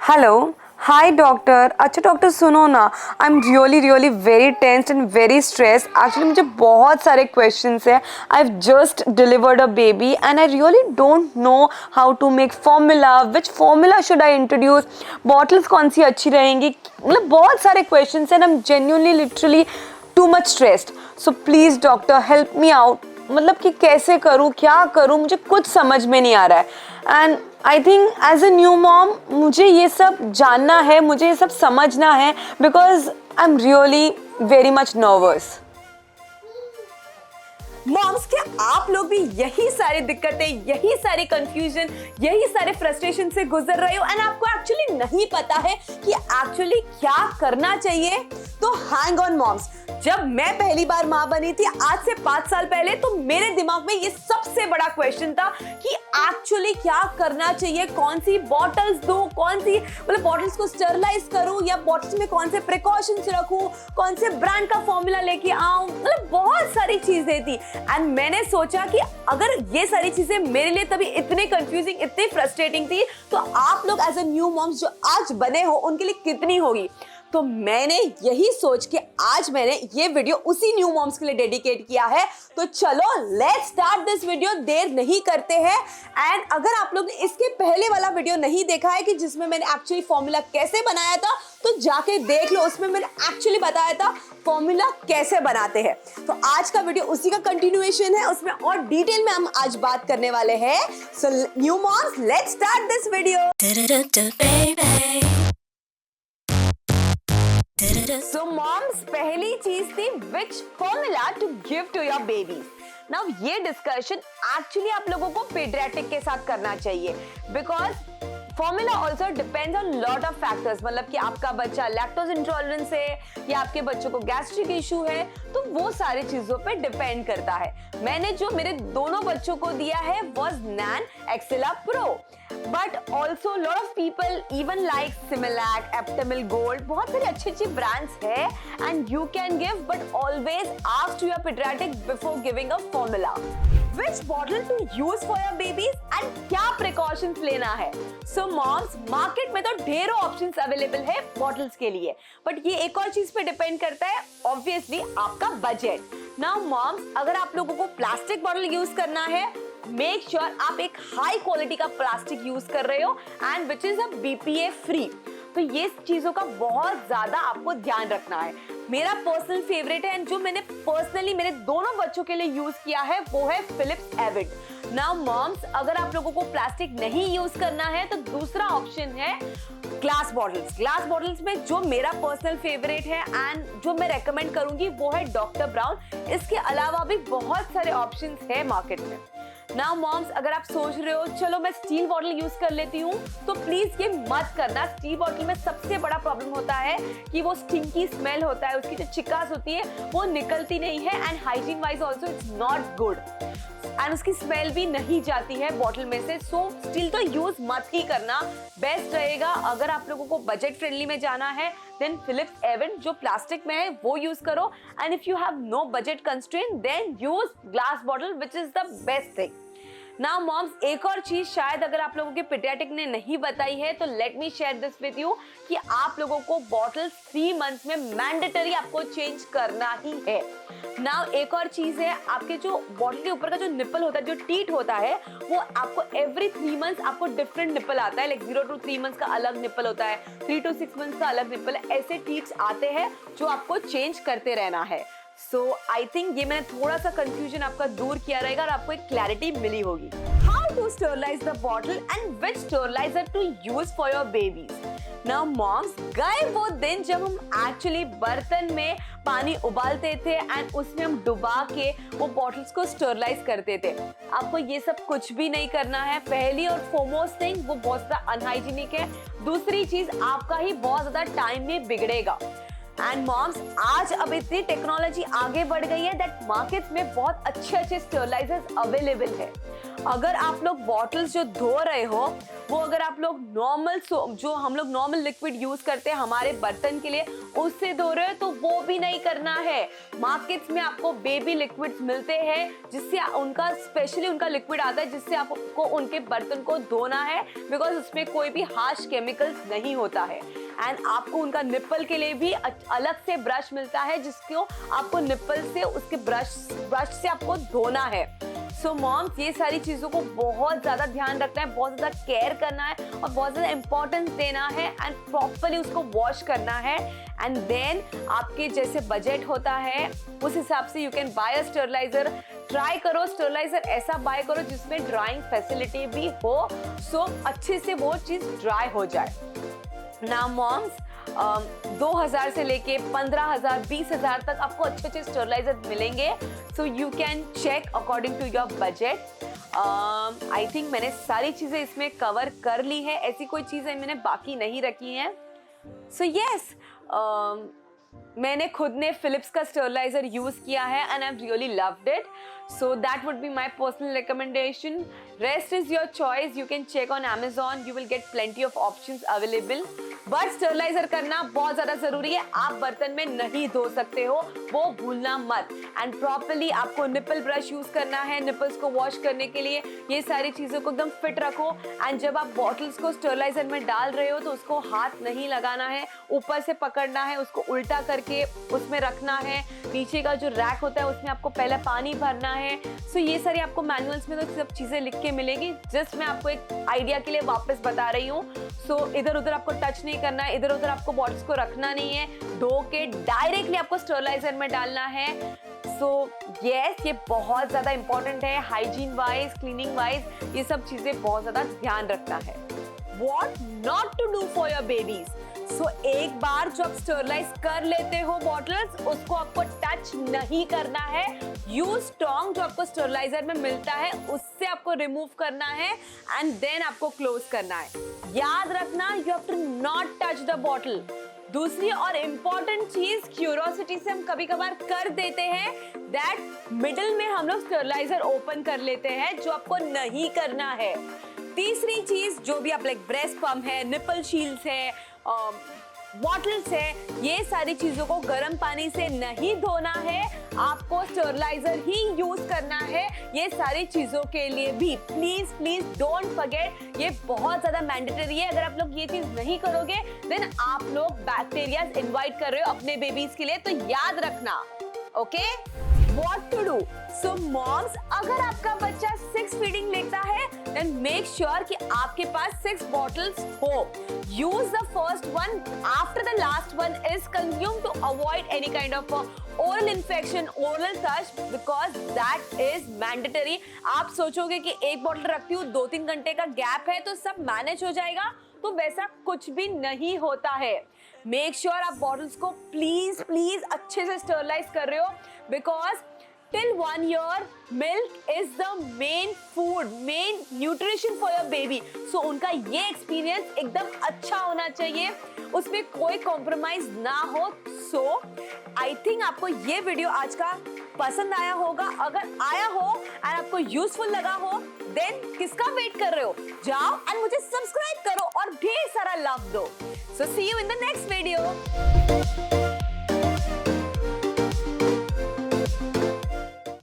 Hello hi doctor. अच्छा doctor सुनो ना, I am really very tensed and very stress. Actually मुझे बहुत सारे क्वेश्चंस है। I have just delivered a baby and I really don't know how to make formula, which formula should I introduce, bottles कौन सी अच्छी रहेंगी। मतलब बहुत सारे क्वेश्चंस हैं। I am genuinely literally too much stressed. So please doctor help me out. मतलब कि कैसे करूँ, क्या करूँ, मुझे कुछ समझ में नहीं आ रहा है। And I think as a new mom मुझे ये सब जानना है, मुझे ये सब समझना है, because I am really very much nervous. Moms, क्या आप लोग भी यही सारी दिक्कतें, यही सारी कंफ्यूजन, यही सारे फ्रस्ट्रेशन से गुजर रहे हो एंड आपको एक्चुअली नहीं पता है कि एक्चुअली क्या करना चाहिए? तो हैंग ऑन मॉम्स, जब मैं पहली बार मां बनी थी आज से 5 साल पहले, तो मेरे दिमाग में ये सबसे बड़ा क्वेश्चन था कि एक्चुअली क्या करना चाहिए, कौन सी बॉटल्स दो, कौन सी मतलब बॉटल्स को स्टरलाइज करूं या बॉटल्स में कौन से प्रिकॉशंस रखूं, कौन से ब्रांड का फॉर्मूला लेके आऊं, मतलब बहुत सारी चीजें थी। एंड मैंने सोचा कि अगर ये सारी चीजें मेरे लिए तभी इतने कंफ्यूजिंग, इतनी फ्रस्ट्रेटिंग थी, तो आप लोग एज अ न्यू मॉम्स जो आज बने हो उनके लिए कितनी होगी। तो मैंने यही सोच के आज मैंने ये वीडियो उसी न्यू मॉम्स के लिए डेडिकेट किया है। तो चलो लेट्स स्टार्ट दिस वीडियो, देर नहीं करते हैं। एंड अगर आप लोग ने इसके पहले वाला वीडियो नहीं देखा है कि जिसमें मैंने एक्चुअली फॉर्मूला कैसे बनाया था, तो जाके देख लो, उसमें मैंने एक्चुअली बताया था फॉर्मूला कैसे बनाते हैं। तो आज का वीडियो उसी का कंटिन्यूएशन है, उसमें और डिटेल में हम आज बात करने वाले हैं। So new moms, let's start this video. So moms, पहली चीज थी which formula to give to your babies. Now ये डिस्कशन एक्चुअली आप लोगों को पीडियाट्रिक के साथ करना चाहिए, because formula also depends on lot of factors. मतलब कि आपका बच्चा लैक्टोज इंटॉलरेंस है या आपके बच्चों को गैस्ट्रिक इशू है, तो वो सारी चीजों पे डिपेंड करता है। मैंने जो मेरे दोनों बच्चों को दिया है was Nan Excella Pro, but also lot of people even like Similac, Aptamil Gold, बहुत सारे अच्छे ब्रांड्स है and you can give, but always ask to your pediatric before giving a formula which bottle to use for your babies and क्या precautions लेना है। So moms, market में तो ढेरों ऑप्शंस अवेलेबल है बॉटल्स के लिए, बट ये एक और चीज पे डिपेंड करता है, ऑब्वियसली आपका बजट। नाउ मॉम्स, अगर आप लोगों को प्लास्टिक बॉटल यूज करना है, मेक श्योर आप एक हाई क्वालिटी का प्लास्टिक यूज कर रहे हो and which is a BPA free. तो ये चीजों का बहुत ज्यादा आपको ध्यान रखना है। मेरा पर्सनल फेवरेट है एंड जो मैंने पर्सनली मेरे दोनों बच्चों के लिए यूज किया है वो है फिलिप्स एविड। नाउ मॉम्स, अगर आप लोगों को प्लास्टिक नहीं यूज करना है तो दूसरा ऑप्शन है ग्लास बॉटल्स। ग्लास बॉटल्स में जो मेरा पर्सनल फेवरेट है एंड जो मैं रेकमेंड करूंगी वो है डॉक्टर ब्राउन। इसके अलावा भी बहुत सारे ऑप्शंस है मार्केट में। नाउ मॉम्स, अगर आप सोच रहे हो चलो मैं स्टील बॉटल यूज कर लेती हूँ, तो प्लीज ये मत करना। स्टील बॉटल में सबसे बड़ा प्रॉब्लम होता है कि वो स्टिंकी स्मेल होता है, उसकी जो चिकास होती है वो निकलती नहीं है and hygiene wise also it's not good and उसकी स्मेल भी नहीं जाती है बॉटल में से। सो स्टील तो यूज मत ही करना, बेस्ट रहेगा। अगर आप लोगों को बजट फ्रेंडली में जाना है देन फिलिप्स एविड जो प्लास्टिक में है वो यूज करो, and if you have no budget constraint then use glass bottle which is the best thing. Now moms, एक और चीज शायद अगर आप लोगों के पीडियाट्रिक ने नहीं बताई है, तो let me share this with you कि आप लोगों को बॉटल 3 मंथ्स में मैंडेटरी आपको चेंज करना ही है। नाउ एक और चीज है, आपके जो बॉटल के ऊपर का जो निपल होता है, जो टीट होता है, वो आपको एवरी 3 मंथ्स आपको डिफरेंट निपल आता है। लाइक 0 to 3 मंथ्स का अलग निपल होता है, 3 to 6 मंथ्स का अलग निपल है। ऐसे टीट्स आते हैं जो आपको चेंज करते रहना है। सो आई थिंक ये मैंने थोड़ा सा कंफ्यूजन आपका दूर किया रहेगा और आपको एक क्लैरिटी मिली होगी। How to sterilise the bottle and which steriliser to use for your babies. Now moms, गए वो दिन जब हम एक्चुअली बर्तन में पानी उबालते थे एंड उसमें हम डुबा के वो बॉटल्स को स्टरलाइज करते थे। आपको ये सब कुछ भी नहीं करना है। पहली और फोरमोस्ट थिंग, वो बहुत ज्यादा अनहाइजीनिक है। दूसरी चीज, आपका ही बहुत ज्यादा टाइम में बिगड़ेगा। एंड मॉम्स, आज अब इतनी टेक्नोलॉजी आगे बढ़ गई है दैट मार्केट्स में बहुत अच्छे स्टरलाइजर्स अवेलेबल है। अगर आप लोग बॉटल्स जो धो रहे हो वो अगर आप लोग नॉर्मल जो हम लोग नॉर्मल लिक्विड यूज करते हैं हमारे बर्तन के लिए उससे धो रहे हो तो वो भी नहीं करना है। मार्केट्स में आपको बेबी लिक्विड्स मिलते हैं जिससे उनका स्पेशली उनका लिक्विड आता है जिससे आपको उनके बर्तन को धोना है, बिकॉज उसमें कोई भी हार्श केमिकल्स नहीं होता है। एंड आपको उनका निप्पल के लिए भी अलग से ब्रश मिलता है जिसको आपको निप्पल से उसके ब्रश से आपको धोना है। सो मॉम्स, ये सारी चीजों को बहुत ज्यादा ध्यान रखना है, बहुत ज्यादा केयर करना है और बहुत ज्यादा इंपॉर्टेंस देना है एंड प्रॉपर्ली उसको वॉश करना है। एंड देन आपके जैसे बजट होता है उस हिसाब से you can buy a steriliser. Try करो स्टरलाइजर ऐसा बाय करो जिसमें ड्राइंग फैसिलिटी भी हो, सो अच्छे से वो चीज ड्राई हो जाए ना। मॉम्स, 2000 से लेके 15,000 20,000 तक आपको अच्छे अच्छे स्टरलाइजर मिलेंगे। So you can check according to your budget. I think मैंने सारी चीजें इसमें कवर कर ली है, ऐसी कोई चीजें मैंने बाकी नहीं रखी हैं। सो यस, मैंने खुद ने फिलिप्स का स्टरलाइजर यूज किया है and I have really loved it, so that would be my personal recommendation. Rest is your choice, you can check on Amazon, you will get plenty of options available। But steriliser करना बहुत ज्यादा जरूरी है। आप बर्तन में नहीं धो सकते हो, वो भूलना मत। एंड प्रॉपर्ली आपको निपल ब्रश यूज करना है निपल्स को वॉश करने के लिए। ये सारी चीजों को एकदम फिट रखो। एंड जब आप बॉटल्स को स्टरलाइजर में डाल रहे हो तो उसको हाथ नहीं लगाना है, ऊपर से पकड़ना है, उसको उल्टा करके उसमें रखना है। नीचे का जो रैक होता है उसमें आपको पहले पानी भरना है। सो ये सारी आपको मैनुअल्स में तो सब चीजें लिख के मिलेगी, जस्ट मैं आपको एक आइडिया के लिए वापस बता रही हूँ। सो इधर उधर आपको टच नहीं करना है, इधर उधर आपको बॉटल्स को रखना नहीं है, धो के डायरेक्टली आपको स्टरलाइजर में डालना है। सो यस, ये बहुत ज्यादा इंपॉर्टेंट है, हाइजीन वाइज, क्लीनिंग वाइज, ये सब चीजें बहुत ज्यादा ध्यान रखना है। What not to do for your babies? सो एक बार जो आप स्टरलाइज कर लेते हो बॉटल्स, उसको आपको टच नहीं करना है। यूज टोंग जो आपको स्टरलाइजर में मिलता है उससे आपको रिमूव करना है एंड देन आपको क्लोज करना है। याद रखना, you have to not touch the bottle. दूसरी और इम्पोर्टेंट चीज, क्यूरियोसिटी से हम कभी कभार कर देते हैं दैट मिडिल में हम लोग स्टरलाइजर ओपन कर लेते हैं, जो आपको नहीं करना है। तीसरी चीज, जो भी आप लाइक ब्रेस्ट पंप है, निपल शील्ड्स है, बॉटल्स है, ये सारी चीजों को गर्म पानी से नहीं धोना है, आपको स्टरलाइजर ही यूज करना है ये सारी चीजों के लिए भी। प्लीज प्लीज डोंट फॉरगेट, ये बहुत ज्यादा मैंडेटरी है। अगर आप लोग ये चीज नहीं करोगे देन आप लोग बैक्टीरिया इनवाइट कर रहे हो अपने बेबीज के लिए, तो याद रखना। Okay, What to do? So moms, अगर आपका बच्चा 6 फीडिंग लेता है then make sure कि आपके पास 6 bottles हो। Use the first one after the last one is consumed to avoid any kind of oral infection, oral touch, because that is mandatory। आप सोचोगे कि एक बॉटल रखती हूँ 2-3 घंटे का गैप है तो सब मैनेज हो जाएगा, तो वैसा कुछ भी नहीं होता है। मेक श्योर आप बॉटल्स को प्लीज प्लीज अच्छे से स्टरलाइज कर रहे हो, because till 1 year milk is the main food, main nutrition for your baby। so उनका ये एक्सपीरियंस एकदम अच्छा होना चाहिए, उसमें कोई कॉम्प्रोमाइज ना हो। सो आई थिंक आपको ये वीडियो आज का पसंद आया होगा। अगर आया हो एंड आपको यूजफुल लगा हो देन किसका वेट कर रहे हो, जाओ एंड मुझे सब्सक्राइब करो और ढेर सारा लव दो। So see you in the next video.